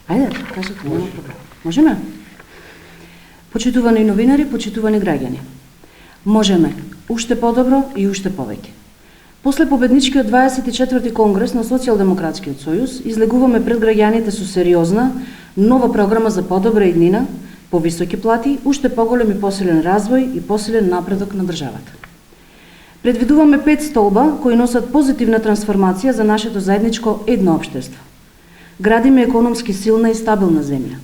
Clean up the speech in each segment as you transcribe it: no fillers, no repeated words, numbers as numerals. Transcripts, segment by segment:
Ајде, кажете, нема проблем. Можеме? Почитувани новинари, почитувани граѓани. Можеме уште подобро и уште повеќе. После победничкиот 24-ти конгрес на Социјалдемократскиот сојуз излегуваме пред граѓаните со сериозна, нова програма за подобра иднина, повисоки плати, уште поголем и посилен развој и посилен напредок на државата. Предвидуваме 5 столба кои носат позитивна трансформација за нашето заедничко едно општество. Градиме економски силна и стабилна земја.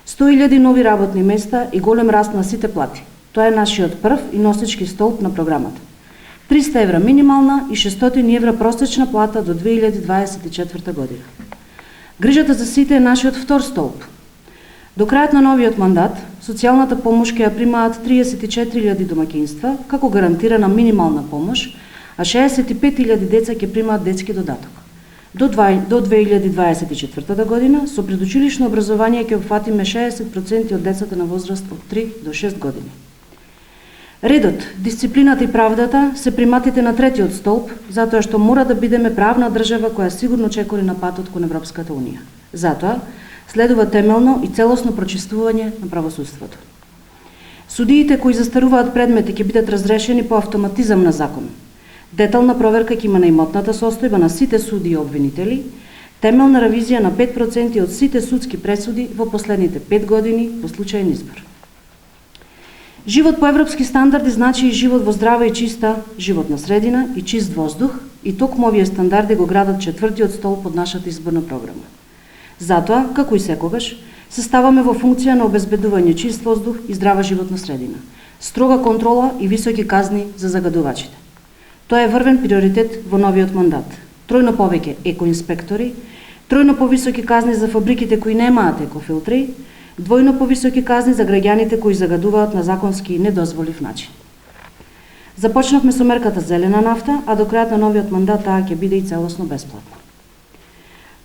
100.000 нови работни места и голем раст на сите плати. Тоа е нашиот прв и носечки столб на програмата. 300 евра минимална и 600 евра просечна плата до 2024 година. Грижата за сите е нашиот втор столб. До крајот на новиот мандат, социјалната помош ќе ја примаат 34.000 домаќинства како гарантирана минимална помош, а 65.000 деца ќе примаат детски додаток. До 2024 година, со предучилишно образование ќе опфатиме 60% од децата на возраст од 3 до 6 години. Редот, дисциплината и правдата се приматите на третиот столб, затоа што мора да бидеме правна држава која сигурно чекори на патот кон Европската унија. Затоа, следува темелно и целосно прочистување на правосудството. Судиите кои застаруваат предмети ќе бидат разрешени по автоматизам на закон. Детална проверка ќе има на имотната состојба на сите суди и обвинители, темелна ревизија на 5% од сите судски пресуди во последните 5 години по случаен избор. Живот по европски стандарди значи и живот во здрава и чиста животна средина и чист воздух, и токму овие стандарди го градат четвртиот столб од нашата изборна програма. Затоа, како и секогаш, се ставаме во функција на обезбедување чист воздух и здрава животна средина, строга контрола и високи казни за загадувачите. Тоа е врвен приоритет во новиот мандат. Тројно повеќе екоинспектори, тројно повисоки казни за фабриките кои немаат екофилтри, двојно повисоки казни за граѓаните кои загадуваат на законски и недозволив начин. Започнавме со мерката зелена нафта, а до крајот на новиот мандат таа ќе биде и целосно бесплатна.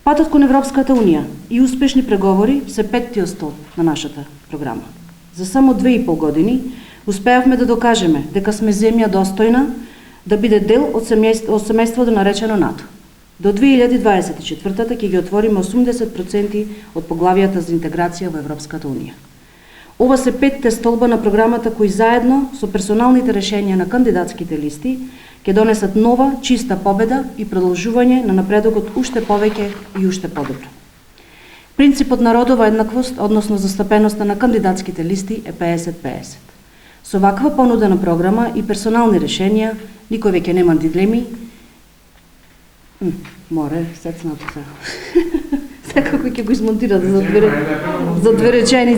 Патот кон Европската унија и успешни преговори се петтиот столб на нашата програма. За само 2,5 години успеавме да докажеме дека сме земја достојна да биде дел од семејството наречено НАТО. До 2024 ќе ги отвориме 80% од поглавијата за интеграција во Европската унија. Ова се 5 столба на програмата кои заедно со персоналните решенија на кандидатските листи ќе донесат нова, чиста победа и продолжување на напредокот уште повеќе и уште подобро. Принципот на родова еднаквост, односно застапеноста на кандидатските листи е 50-50. Со ваква понудена програма и персонални решенија, никој веќе нема дилеми. Море, сецнато се. Секако ќе го измонтират за две реченици.